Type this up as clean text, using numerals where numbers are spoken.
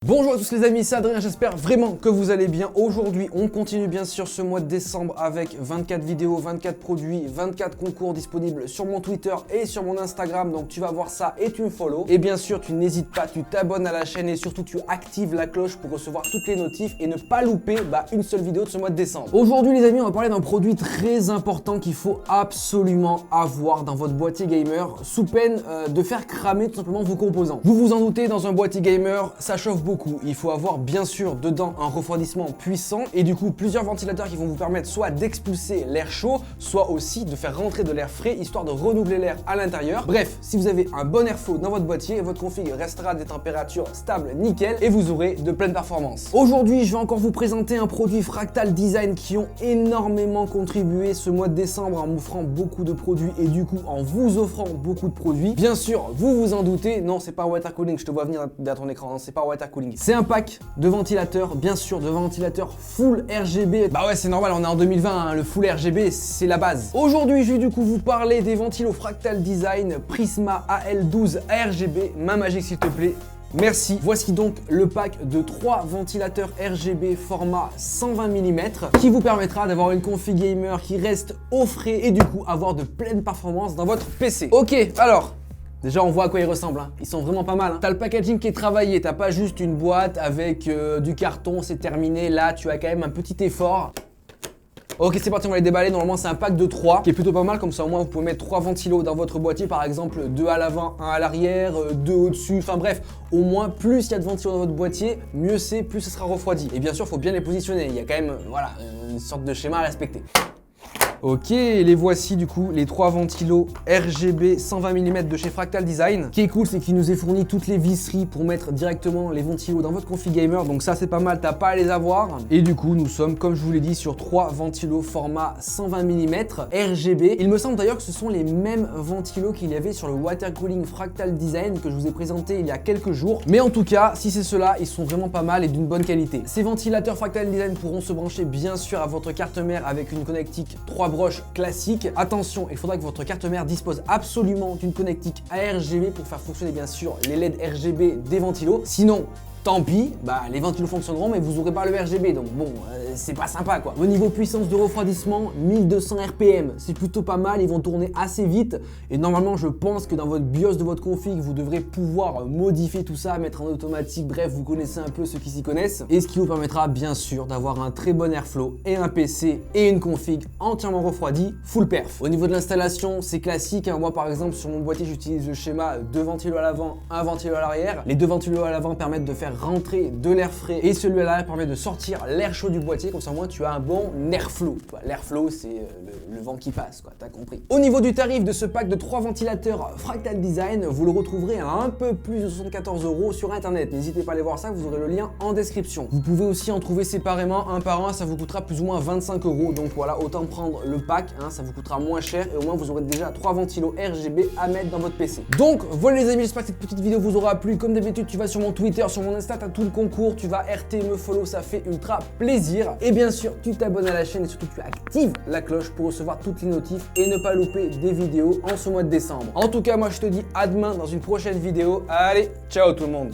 Bonjour à tous les amis, c'est Adrien, j'espère vraiment que vous allez bien. Aujourd'hui, on continue bien sûr ce mois de décembre avec 24 vidéos, 24 produits, 24 concours disponibles sur mon Twitter et sur mon Instagram. Donc tu vas voir ça et tu me follow. Et bien sûr, tu n'hésites pas, tu t'abonnes à la chaîne et surtout tu actives la cloche pour recevoir toutes les notifs et ne pas louper une seule vidéo de ce mois de décembre. Aujourd'hui les amis, on va parler d'un produit très important qu'il faut absolument avoir dans votre boîtier gamer sous peine de faire cramer tout simplement vos composants. Vous vous en doutez, dans un boîtier gamer, ça chauffe beaucoup. Il faut avoir bien sûr dedans un refroidissement puissant et du coup plusieurs ventilateurs qui vont vous permettre soit d'expulser l'air chaud, soit aussi de faire rentrer de l'air frais histoire de renouveler l'air à l'intérieur. Bref, si vous avez un bon airflow dans votre boîtier, votre config restera à des températures stables nickel et vous aurez de pleines performances. Aujourd'hui, je vais encore vous présenter un produit Fractal Design qui ont énormément contribué ce mois de décembre en m'offrant beaucoup de produits et du coup en vous offrant beaucoup de produits. Bien sûr, vous vous en doutez, non c'est pas water cooling, je te vois venir derrière ton écran, c'est pas water cooling. C'est un pack de ventilateurs, bien sûr, de ventilateurs full RGB. Bah ouais, c'est normal, on est en 2020, hein, le full RGB, c'est la base. Aujourd'hui, je vais du coup vous parler des ventilos Fractal Design Prisma AL12 RGB. Main magique, s'il te plaît. Merci. Voici donc le pack de 3 ventilateurs RGB format 120 mm qui vous permettra d'avoir une config gamer qui reste au frais et du coup avoir de pleines performances dans votre PC. Ok, alors... déjà, on voit à quoi ils ressemblent, hein. Ils sont vraiment pas mal. Hein. T'as le packaging qui est travaillé, t'as pas juste une boîte avec du carton, c'est terminé. Là, tu as quand même un petit effort. Ok, c'est parti, on va les déballer. Normalement, c'est un pack de 3 qui est plutôt pas mal. Comme ça, au moins, vous pouvez mettre 3 ventilos dans votre boîtier. Par exemple, 2 à l'avant, 1 à l'arrière, 2 au-dessus. Enfin bref, au moins, plus il y a de ventilos dans votre boîtier, mieux c'est, plus ce sera refroidi. Et bien sûr, il faut bien les positionner. Il y a quand même, voilà, une sorte de schéma à respecter. Ok, les voici du coup, les 3 ventilos RGB 120 mm de chez Fractal Design. Ce qui est cool, c'est qu'il nous est fourni toutes les visseries pour mettre directement les ventilos dans votre config gamer. Donc ça, c'est pas mal, t'as pas à les avoir. Et du coup, nous sommes, comme je vous l'ai dit, sur 3 ventilos format 120 mm RGB. Il me semble d'ailleurs que ce sont les mêmes ventilos qu'il y avait sur le water cooling Fractal Design que je vous ai présenté il y a quelques jours. Mais en tout cas, si c'est cela, ils sont vraiment pas mal et d'une bonne qualité. Ces ventilateurs Fractal Design pourront se brancher bien sûr à votre carte mère avec une connectique 3 broches classique. Attention, il faudra que votre carte mère dispose absolument d'une connectique ARGB pour faire fonctionner bien sûr les LED RGB des ventilos. Sinon, tant pis, les ventilos fonctionneront mais vous n'aurez pas le RGB donc bon, c'est pas sympa quoi. Au niveau puissance de refroidissement, 1200 RPM, c'est plutôt pas mal, ils vont tourner assez vite et normalement je pense que dans votre BIOS de votre config, vous devrez pouvoir modifier tout ça, mettre en automatique, bref, vous connaissez un peu ceux qui s'y connaissent et ce qui vous permettra bien sûr d'avoir un très bon airflow et un PC et une config entièrement refroidie, full perf. Au niveau de l'installation, c'est classique, hein. Moi par exemple sur mon boîtier, j'utilise le schéma 2 ventilos à l'avant, 1 ventilo à l'arrière. Les 2 ventilos à l'avant permettent de faire rentrer de l'air frais et celui à l'arrière permet de sortir l'air chaud du boîtier, comme ça au moins tu as un bon airflow. L'airflow c'est le vent qui passe quoi, t'as compris. Au niveau du tarif de ce pack de 3 ventilateurs Fractal Design, vous le retrouverez à un peu plus de 74 € sur internet. N'hésitez pas à aller voir ça, vous aurez le lien en description. Vous pouvez aussi en trouver séparément un par un, ça vous coûtera plus ou moins 25 €. Donc voilà, autant prendre le pack, hein, ça vous coûtera moins cher et au moins vous aurez déjà 3 ventilos RGB à mettre dans votre PC. Donc voilà les amis, j'espère que cette petite vidéo vous aura plu. Comme d'habitude, tu vas sur mon Twitter, sur mon Insta, t'as tout le concours, tu vas RT, me follow, ça fait ultra plaisir. Et bien sûr, tu t'abonnes à la chaîne et surtout tu actives la cloche pour recevoir toutes les notifs et ne pas louper des vidéos en ce mois de décembre. En tout cas, moi je te dis à demain dans une prochaine vidéo. Allez, ciao tout le monde.